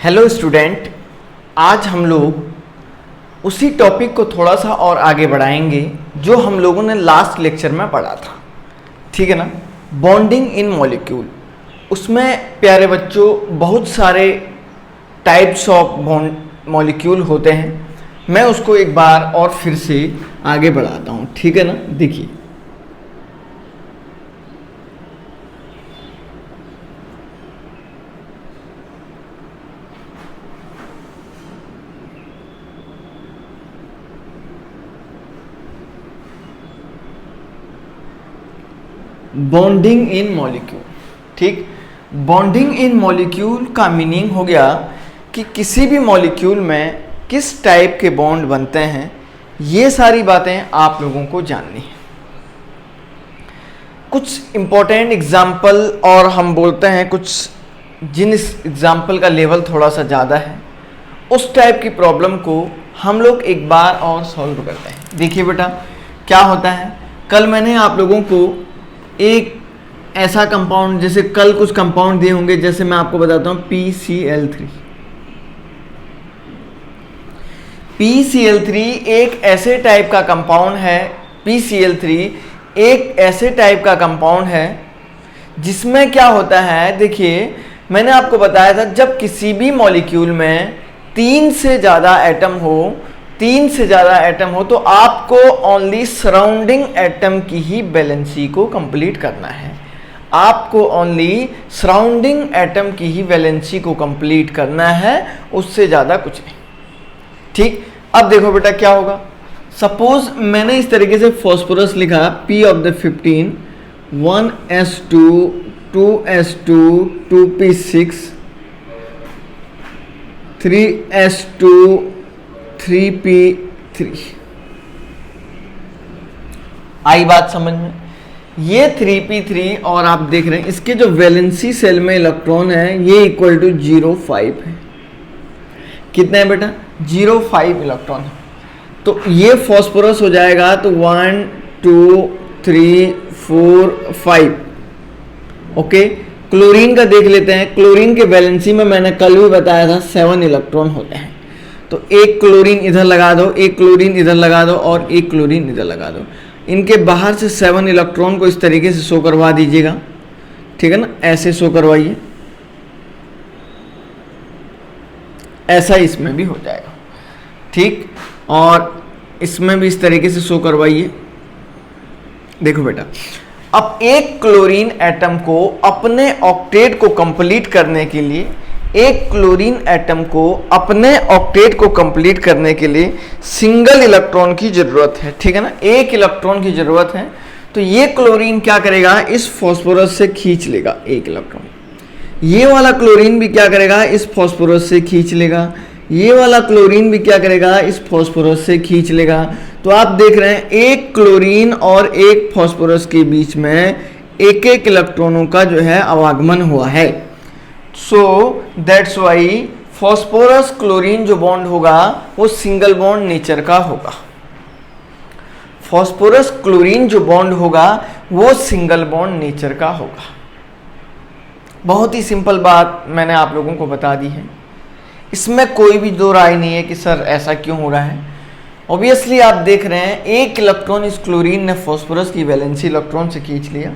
Hello student, आज हम लोग उसी टॉपिक को थोड़ा सा और आगे बढ़ाएंगे जो हम लोगों ने लास्ट लेक्चर में पढ़ा था। ठीक है ना, बॉन्डिंग इन मॉलिक्यूल। उसमें प्यारे बच्चों बहुत सारे टाइप्स ऑफ बॉन्ड मॉलिक्यूल होते हैं। मैं उसको एक बार और फिर से आगे बढ़ाता हूँ। ठीक है ना, देखिए बॉन्डिंग इन मॉलिक्यूल। ठीक, बॉन्डिंग इन मॉलिक्यूल का मीनिंग हो गया कि किसी भी मॉलिक्यूल में किस टाइप के बॉन्ड बनते हैं, ये सारी बातें आप लोगों को जाननी है। कुछ इम्पोर्टेंट एग्जाम्पल, और हम बोलते हैं कुछ जिन एग्जाम्पल का लेवल थोड़ा सा ज़्यादा है, उस टाइप की प्रॉब्लम को हम लोग एक बार और सॉल्व करते हैं। देखिए बेटा क्या होता है, कल मैंने आप लोगों को एक ऐसा कंपाउंड, जैसे कल कुछ कंपाउंड दिए होंगे, जैसे मैं आपको बताता हूँ PCl3। PCl3 एक ऐसे टाइप का कंपाउंड है, PCl3 एक ऐसे टाइप का कंपाउंड है जिसमें क्या होता है, देखिए मैंने आपको बताया था जब किसी भी मॉलिक्यूल में 3 से ज़्यादा एटम हो तो आपको ओनली सराउंडिंग एटम की ही वैलेंसी को कंप्लीट करना है। आपको ओनली सराउंडिंग एटम की ही वैलेंसी को कंप्लीट करना है, उससे ज़्यादा कुछ नहीं। ठीक, अब देखो बेटा क्या होगा। सपोज मैंने इस तरीके से फॉस्फोरस लिखा, P of the 15 1s2 2s2 2p6 3s2 3p3। आई बात समझ में? ये 3p3 और आप देख रहे हैं इसके जो वैलेंसी सेल में इलेक्ट्रॉन है ये इक्वल टू 0.5 है। कितने है बेटा? 0.5 इलेक्ट्रॉन है। तो ये फॉस्फोरस हो जाएगा तो 1 2 3 4 5। ओके, क्लोरीन का देख लेते हैं। क्लोरीन के वैलेंसी में मैंने कल भी बताया था 7 इलेक्ट्रॉन होते हैं। तो एक क्लोरीन इधर लगा दो, एक क्लोरीन इधर लगा दो और एक क्लोरीन इधर लगा दो। इनके बाहर से 7 इलेक्ट्रॉन को इस तरीके से शो करवा दीजिएगा। ठीक है ना, ऐसे शो करवाइए, ऐसा इसमें भी हो जाएगा। ठीक, और इसमें भी इस तरीके से शो करवाइए। देखो बेटा, अब एक क्लोरीन एटम को अपने ऑक्टेट को कंप्लीट करने के लिए, सिंगल इलेक्ट्रॉन की जरूरत है। ठीक है ना, एक इलेक्ट्रॉन की जरूरत है। तो ये क्लोरीन क्या करेगा, इस फॉस्फोरस से खींच लेगा एक इलेक्ट्रॉन। ये वाला क्लोरीन भी क्या करेगा, इस फॉस्फोरस से खींच लेगा। ये वाला क्लोरीन भी क्या करेगा, इस फॉस्फोरस से खींच लेगा। तो आप देख रहे हैं एक क्लोरीन और एक फॉस्फोरस के बीच में एक एक इलेक्ट्रॉनों का जो है आवागमन हुआ है। So that's why phosphorus chlorine जो बॉन्ड होगा वो सिंगल बॉन्ड नेचर का होगा। फॉस्फोरस क्लोरीन जो बॉन्ड होगा वो सिंगल बॉन्ड नेचर का होगा। बहुत ही सिंपल बात मैंने आप लोगों को बता दी है, इसमें कोई भी दो राय नहीं है कि सर ऐसा क्यों हो रहा है। ऑब्वियसली आप देख रहे हैं एक इलेक्ट्रॉन इस क्लोरीन ने फॉस्फोरस की वैलेंसी इलेक्ट्रॉन से खींच लिया,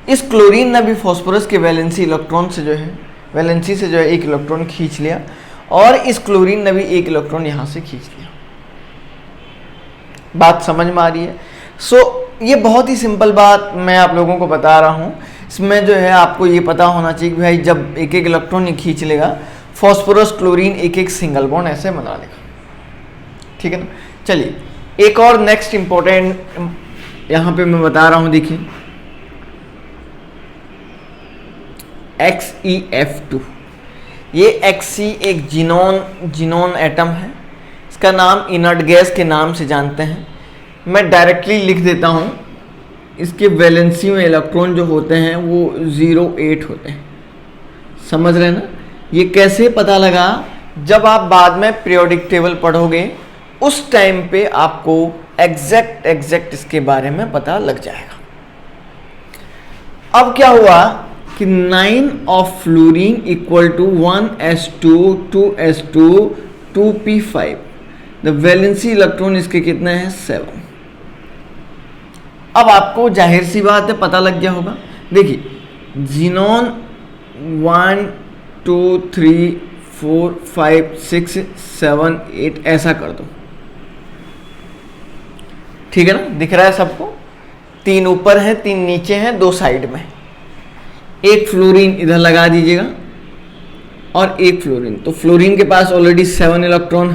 इस क्लोरीन ने भी फॉस्फोरस के वैलेंसी से जो है एक इलेक्ट्रॉन खींच लिया, और इस क्लोरीन ने भी एक इलेक्ट्रॉन यहां से खींच लिया। बात समझ में आ रही है? ये बहुत ही सिंपल बात मैं आप लोगों को बता रहा हूं। इसमें जो है आपको ये पता होना चाहिए कि भाई जब एक एक इलेक्ट्रॉन ये खींच लेगा, फॉस्फोरस क्लोरीन एक एक सिंगल बॉन्ड ऐसे बना लेगा। ठीक है ना, चलिए एक और नेक्स्ट इंपॉर्टेंट यहां पे मैं बता रहा हूं। देखिए XeF2, ये Xe एक जिनोन एटम है। इसका नाम इनर्ट गैस के नाम से जानते हैं। मैं डायरेक्टली लिख देता हूं, इसके वैलेंसी में इलेक्ट्रॉन जो होते हैं वो 0.8 होते हैं। समझ रहे हैं ना? ये कैसे पता लगा, जब आप बाद में पीरियोडिक टेबल पढ़ोगे उस टाइम पे आपको एग्जैक्ट इसके बारे में पता लग जाएगा। अब क्या हुआ कि 9 of fluorine equal to 1s2 2s2 2p5। The valency electron इसके कितने हैं 7। अब आपको जाहिर सी बात है पता लग गया होगा। देखिए जीनोन 1 2 3 4 5 6 7 8 ऐसा कर दो, ठीक है ना, दिख रहा है सबको। 3 ऊपर है 3 नीचे हैं, 2 साइड में। एक फ्लोरीन इधर लगा दीजिएगा और एक फ्लोरीन, तो फ्लोरीन के पास ऑलरेडी 7 इलेक्ट्रॉन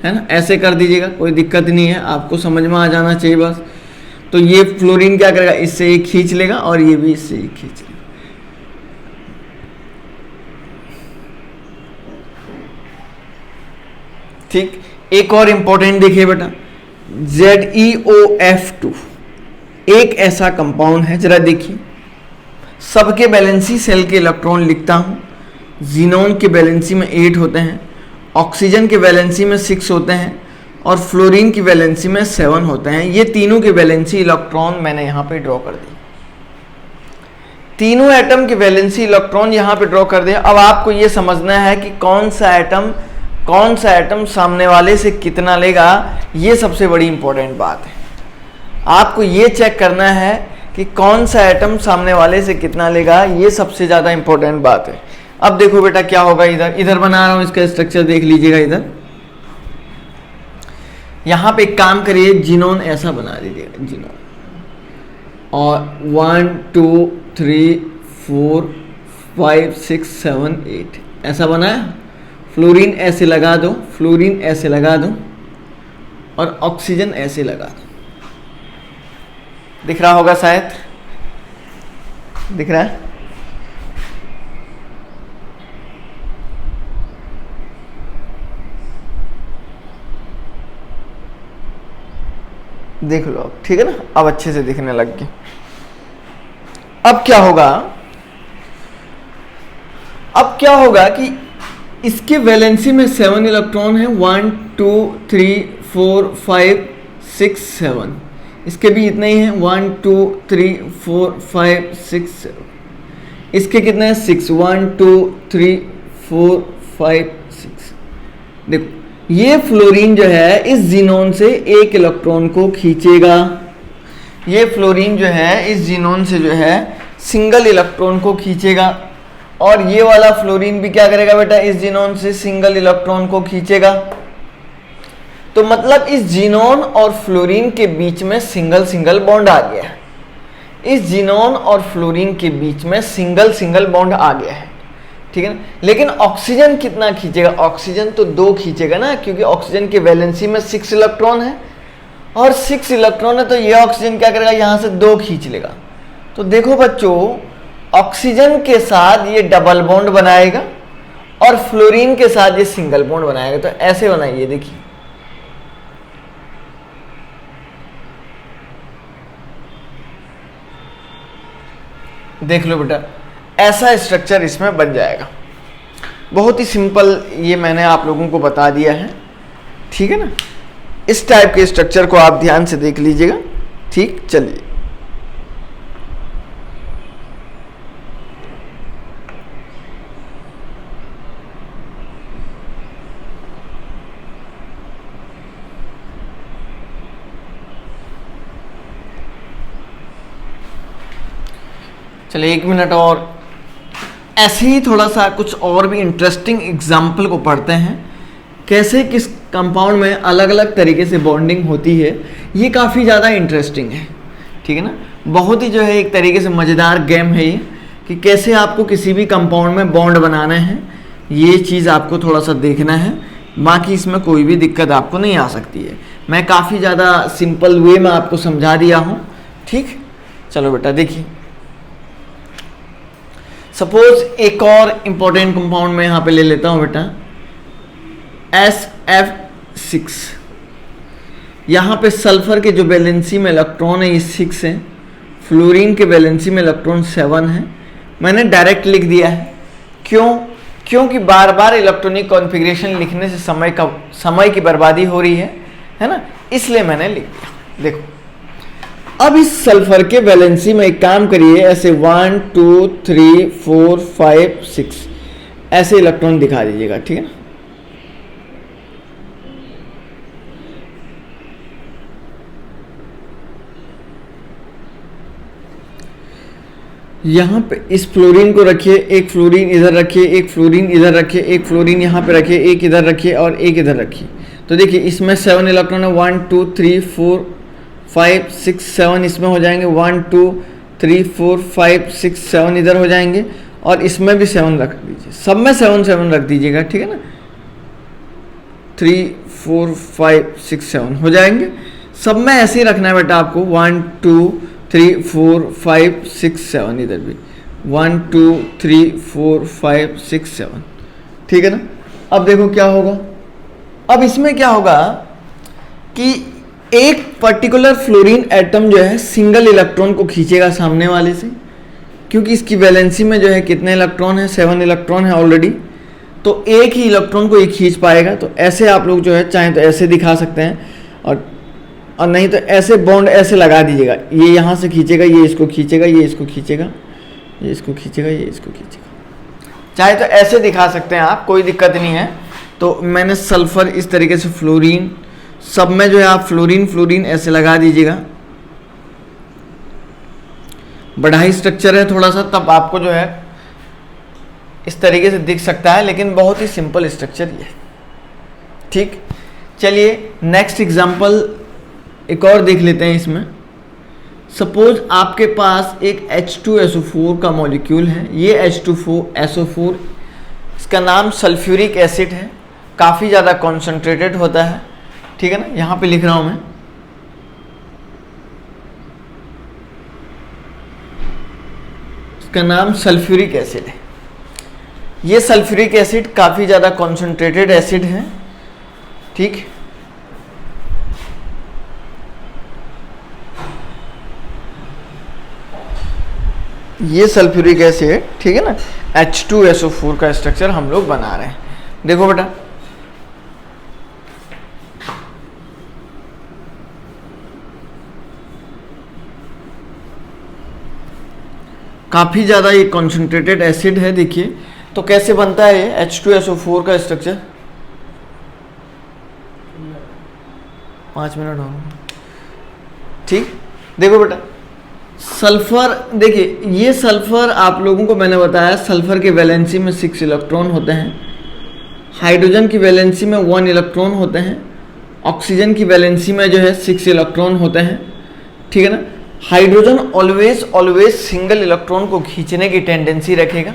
है ना, ऐसे कर दीजिएगा, कोई दिक्कत नहीं है, आपको समझ में आ जाना चाहिए बस। तो ये फ्लोरीन क्या करेगा, इससे एक खींच लेगा और ये भी इससे एक खींच लेगा। ठीक, एक और इंपॉर्टेंट देखिए बेटा, ZeOF2 एक ऐसा कंपाउंड है, जरा देखिए, सबके वैलेंसी सेल के इलेक्ट्रॉन लिखता हूं। जीनोन के वैलेंसी में 8 होते हैं, ऑक्सीजन के वैलेंसी में 6 होते हैं और फ्लोरीन की वैलेंसी में 7 होते हैं। ये तीनों के वैलेंसी इलेक्ट्रॉन मैंने यहाँ पे ड्रॉ कर दी। तीनों एटम के वैलेंसी इलेक्ट्रॉन यहाँ पे ड्रॉ कर दिया। अब आपको ये समझना है कि कौन सा एटम सामने वाले से कितना लेगा, ये सबसे बड़ी इंपॉर्टेंट बात है। आपको ये चेक करना है कि कौन सा एटम सामने वाले से कितना लेगा, ये सबसे ज़्यादा इंपॉर्टेंट बात है। अब देखो बेटा क्या होगा, इधर बना रहा हूँ, इसका स्ट्रक्चर देख लीजिएगा। इधर यहाँ पे एक काम करिए, जीनोन ऐसा बना दीजिएगा, जीनोन, और 1 2 3 4 5 6 7 8 ऐसा बनाया। फ्लोरीन ऐसे लगा दो, फ्लोरीन ऐसे लगा दो और ऑक्सीजन ऐसे लगा दो। दिख रहा होगा शायद, दिख रहा है। देख लो अब, ठीक है ना, अब अच्छे से दिखने लग गए। अब क्या होगा कि इसके वैलेंसी में 7 इलेक्ट्रॉन है, 1 2 3 4 5 6 7। इसके भी इतने ही हैं, 1 2 3 4 5 6 7। इसके कितने हैं 6, 1 2 3 4 5 6। देखो ये फ्लोरीन जो है इस जीनोन से एक इलेक्ट्रॉन को खींचेगा। ये फ्लोरीन जो है इस जीनोन से जो है सिंगल इलेक्ट्रॉन को खींचेगा और ये वाला फ्लोरीन भी क्या करेगा बेटा, इस जीनोन से सिंगल इलेक्ट्रॉन को खींचेगा। तो मतलब इस जीनोन और फ्लोरीन के बीच में सिंगल बॉन्ड आ गया है। इस जीनोन और फ्लोरीन के बीच में सिंगल बॉन्ड आ गया है, ठीक है ना। लेकिन ऑक्सीजन कितना खींचेगा, ऑक्सीजन तो 2 खींचेगा ना, क्योंकि ऑक्सीजन की वैलेंसी में 6 इलेक्ट्रॉन है और 6 इलेक्ट्रॉन है, तो ये ऑक्सीजन क्या करेगा, यहां से 2 खींच लेगा। तो देखो बच्चों, ऑक्सीजन के साथ ये डबल बॉन्ड बनाएगा और फ्लोरीन के साथ ये सिंगल बॉन्ड बनाएगा। तो ऐसे बनाइए, देखिए देख लो बेटा, ऐसा स्ट्रक्चर इसमें बन जाएगा। बहुत ही सिंपल, ये मैंने आप लोगों को बता दिया है, ठीक है ना। इस टाइप के स्ट्रक्चर को आप ध्यान से देख लीजिएगा, ठीक। चलिए चलिए 1 मिनट और ऐसे ही थोड़ा सा कुछ और भी इंटरेस्टिंग एग्जाम्पल को पढ़ते हैं, कैसे किस कंपाउंड में अलग अलग तरीके से बॉन्डिंग होती है। ये काफ़ी ज़्यादा इंटरेस्टिंग है, ठीक है ना। बहुत ही जो है एक तरीके से मज़ेदार गेम है ये, कि कैसे आपको किसी भी कंपाउंड में बॉन्ड बनाना है, ये चीज़ आपको थोड़ा सा देखना है। बाकी इसमें कोई भी दिक्कत आपको नहीं आ सकती है। मैं काफ़ी ज़्यादा सिंपल वे में आपको समझा दिया हूँ, ठीक। चलो बेटा देखिए, सपोज एक और इंपॉर्टेंट कंपाउंड मैं यहाँ पे ले लेता हूँ बेटा, SF6। यहाँ पे सल्फर के जो वैलेंसी में इलेक्ट्रॉन है ये 6 है, फ्लोरीन के वैलेंसी में इलेक्ट्रॉन 7 है। मैंने डायरेक्ट लिख दिया है, क्योंकि बार बार इलेक्ट्रॉनिक कॉन्फ़िगरेशन लिखने से समय की बर्बादी हो रही है ना, इसलिए मैंने लिख दिया। देखो अब इस सल्फर के वैलेंसी में एक काम करिए, ऐसे 1 2 3 4 5 6 ऐसे इलेक्ट्रॉन दिखा दीजिएगा, ठीक है ना। यहाँ पे इस फ्लोरीन को रखिए, एक फ्लोरीन इधर रखिए, एक फ्लोरीन इधर रखिए, एक फ्लोरीन यहाँ पे रखिए, एक इधर रखिए और एक इधर रखिए। तो देखिए इसमें 7 इलेक्ट्रॉन है, 1 2 3 4 5 6 7 इसमें हो जाएंगे, 1 2 3 4 5 6 7 इधर हो जाएंगे और इसमें भी 7 रख दीजिए, सब में 7 7 रख दीजिएगा, ठीक है ना। 3 4 5 6 7 हो जाएंगे, सब में ऐसे ही रखना है बेटा आपको। 1 2 3 4 5 6 7 इधर भी 1 2 3 4 5 6 7, ठीक है ना। अब देखो क्या होगा, अब इसमें क्या होगा कि एक पर्टिकुलर फ्लोरीन एटम जो है सिंगल इलेक्ट्रॉन को खींचेगा सामने वाले से, क्योंकि इसकी वैलेंसी में जो है कितने इलेक्ट्रॉन है, 7 इलेक्ट्रॉन है ऑलरेडी, तो एक ही इलेक्ट्रॉन को ये खींच पाएगा। तो ऐसे आप लोग जो है चाहें तो ऐसे दिखा सकते हैं और नहीं तो ऐसे बॉन्ड ऐसे लगा दीजिएगा, ये यहाँ से खींचेगा, ये इसको खींचेगा, ये इसको खींचेगा, ये इसको खींचेगा, ये इसको खींचेगा। चाहे तो ऐसे दिखा सकते हैं आप, कोई दिक्कत नहीं है। तो मैंने सल्फर इस तरीके से फ्लोरीन, सब में जो है आप फ्लोरीन फ्लोरीन ऐसे लगा दीजिएगा। बड़ा ही स्ट्रक्चर है थोड़ा सा, तब आपको जो है इस तरीके से दिख सकता है, लेकिन बहुत ही सिंपल स्ट्रक्चर ये, ठीक। चलिए नेक्स्ट एग्जांपल एक और देख लेते हैं। इसमें सपोज आपके पास एक H2SO4 का मॉलिक्यूल है, ये H2SO4 इसका नाम सल्फ्यूरिक एसिड है, काफ़ी ज़्यादा कॉन्सेंट्रेटेड होता है, ठीक है ना। यहाँ पे लिख रहा हूँ मैं, इसका नाम सल्फ्यूरिक एसिड है। ये सल्फ्यूरिक एसिड काफ़ी ज़्यादा कॉन्सेंट्रेटेड एसिड है, ठीक। ये सल्फ्यूरिक एसिड, ठीक है ना, H2SO4 का स्ट्रक्चर हम लोग बना रहे हैं। देखो बेटा, काफी ज्यादा ये कॉन्सेंट्रेटेड एसिड है। देखिए तो कैसे बनता है ये H2SO4 का स्ट्रक्चर। 5 मिनट हो, ठीक। देखो बेटा सल्फर, देखिए ये सल्फर आप लोगों को मैंने बताया, सल्फर के वैलेंसी में 6 इलेक्ट्रॉन होते हैं, हाइड्रोजन की वैलेंसी में 1 इलेक्ट्रॉन होते हैं, ऑक्सीजन की वैलेंसी में जो है 6 इलेक्ट्रॉन होते हैं, ठीक है ना। हाइड्रोजन ऑलवेज सिंगल इलेक्ट्रॉन को खींचने की टेंडेंसी रखेगा,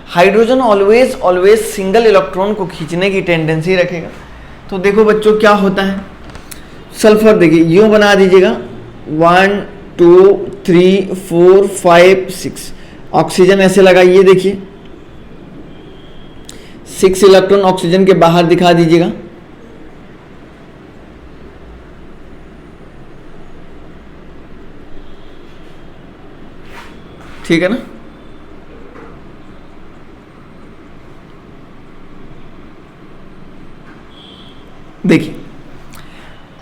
हाइड्रोजन ऑलवेज सिंगल इलेक्ट्रॉन को खींचने की टेंडेंसी रखेगा। तो देखो बच्चों क्या होता है, सल्फर देखिए यूं बना दीजिएगा, 1 2 3 4 5 6, ऑक्सीजन ऐसे लगाइए, देखिए 6 इलेक्ट्रॉन ऑक्सीजन के बाहर दिखा दीजिएगा, ठीक है ना। देखिए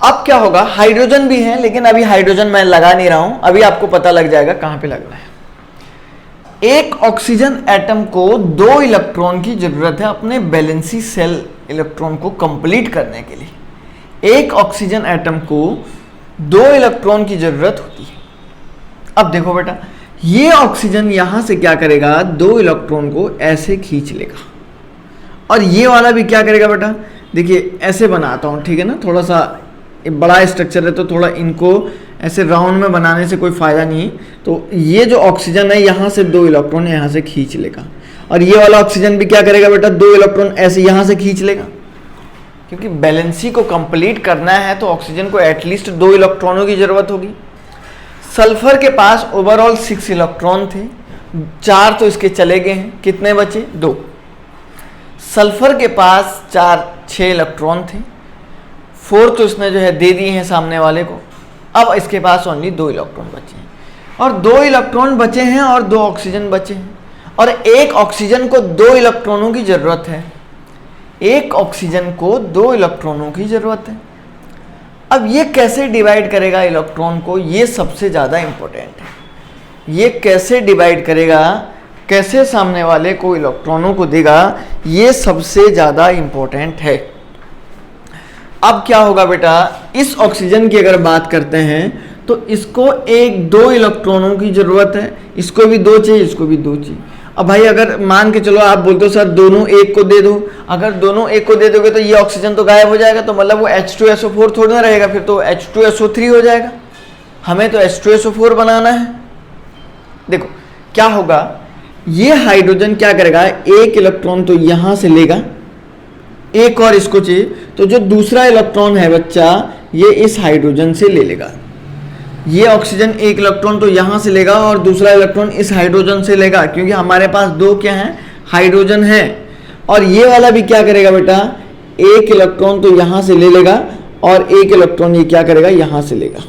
अब क्या होगा, हाइड्रोजन भी है, लेकिन अभी हाइड्रोजन मैं लगा नहीं रहा हूं, अभी आपको पता लग जाएगा कहां पे लगना है। एक ऑक्सीजन एटम को 2 इलेक्ट्रॉन की जरूरत है अपने वैलेंसी सेल इलेक्ट्रॉन को कंप्लीट करने के लिए। एक ऑक्सीजन एटम को 2 इलेक्ट्रॉन की जरूरत होती है। अब देखो बेटा, ये ऑक्सीजन यहां से क्या करेगा, 2 इलेक्ट्रॉन को ऐसे खींच लेगा, और ये वाला भी क्या करेगा बेटा, देखिए ऐसे बनाता हूं, ठीक है ना। थोड़ा सा बड़ा स्ट्रक्चर है तो थोड़ा इनको ऐसे राउंड में बनाने से कोई फायदा नहीं है। तो ये जो ऑक्सीजन है यहाँ से 2 इलेक्ट्रॉन यहाँ से खींच लेगा, और ये वाला ऑक्सीजन भी क्या करेगा बेटा, 2 इलेक्ट्रॉन ऐसे यहाँ से खींच लेगा, क्योंकि बैलेंसी को कंप्लीट करना है तो ऑक्सीजन को एटलीस्ट 2 इलेक्ट्रॉनों की जरूरत होगी। सल्फर के पास ओवरऑल 6 इलेक्ट्रॉन थे, 4 तो इसके चले गए हैं, कितने बचे, 2। सल्फर के पास 6 इलेक्ट्रॉन थे, 4 तो इसने जो है दे दिए हैं सामने वाले को। अब इसके पास ओनली 2 इलेक्ट्रॉन बचे हैं, और 2 इलेक्ट्रॉन बचे हैं और 2 ऑक्सीजन बचे हैं, और एक ऑक्सीजन को 2 इलेक्ट्रॉनों की जरूरत है। एक ऑक्सीजन को 2 इलेक्ट्रॉनों की जरूरत है। अब ये कैसे डिवाइड करेगा इलेक्ट्रॉन को, ये सबसे ज़्यादा इंपॉर्टेंट है। ये कैसे डिवाइड करेगा, कैसे सामने वाले को इलेक्ट्रॉनों को देगा, ये सबसे ज़्यादा इंपॉर्टेंट है। अब क्या होगा बेटा, इस ऑक्सीजन की अगर बात करते हैं तो इसको 1-2 इलेक्ट्रॉनों की ज़रूरत है, इसको भी 2 चाहिए, इसको भी 2 चाहिए। अब भाई अगर मान के चलो आप बोलते हो सर दोनों एक को दे दो, अगर दोनों एक को दे दोगे तो ये ऑक्सीजन तो गायब हो जाएगा, तो मतलब वो H2SO4 थोड़ा ना रहेगा, फिर तो H2SO3 हो जाएगा। हमें तो H2SO4 बनाना है। देखो क्या होगा, ये हाइड्रोजन क्या करेगा, एक इलेक्ट्रॉन तो यहां से लेगा, एक और इसको चाहिए, तो जो दूसरा इलेक्ट्रॉन है बच्चा ये इस हाइड्रोजन से ले लेगा। ये ऑक्सीजन एक इलेक्ट्रॉन तो यहां से लेगा और दूसरा इलेक्ट्रॉन इस हाइड्रोजन से लेगा, क्योंकि हमारे पास 2 क्या हैं, हाइड्रोजन है। और ये वाला भी क्या करेगा बेटा, एक इलेक्ट्रॉन तो यहां से ले लेगा और एक इलेक्ट्रॉन ये क्या करेगा, यहां से लेगा।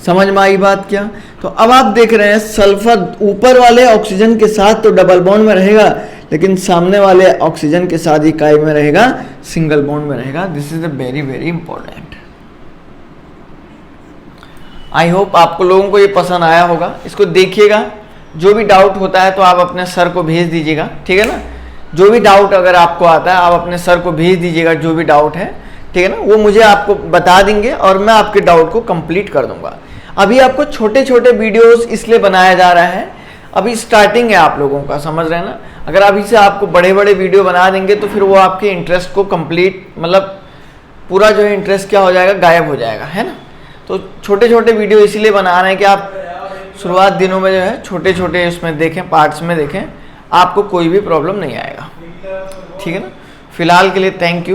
समझ में आई बात क्या? तो अब आप देख रहे हैं सल्फर ऊपर वाले ऑक्सीजन के साथ तो डबल बॉन्ड में रहेगा, लेकिन सामने वाले ऑक्सीजन के साथ इकाई में रहेगा, सिंगल बॉन्ड में रहेगा। This is a very very important. I hope आपको लोगों को ये पसंद आया होगा। इसको देखिएगा, जो भी डाउट होता है तो आप अपने सर को भेज दीजिएगा, ठीक है ना। जो भी डाउट अगर आपको आता है आप अपने सर को भेज दीजिएगा, जो भी डाउट है, ठीक है ना, वो मुझे आपको बता देंगे और मैं आपके डाउट को कंप्लीट कर दूंगा। अभी आपको छोटे छोटे वीडियोस इसलिए बनाया जा रहा है, अभी स्टार्टिंग है आप लोगों का, समझ रहे हैं ना। अगर अभी से आपको बड़े बड़े वीडियो बना देंगे तो फिर वो आपके इंटरेस्ट को कंप्लीट, मतलब पूरा जो है इंटरेस्ट क्या हो जाएगा, गायब हो जाएगा, है ना। तो छोटे छोटे वीडियो इसीलिए बना रहे हैं कि आप शुरुआत दिनों में जो है छोटे छोटे उसमें देखें, पार्ट्स में देखें, आपको कोई भी प्रॉब्लम नहीं आएगा, ठीक है ना। फिलहाल के लिए thank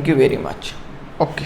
you very much. Okay.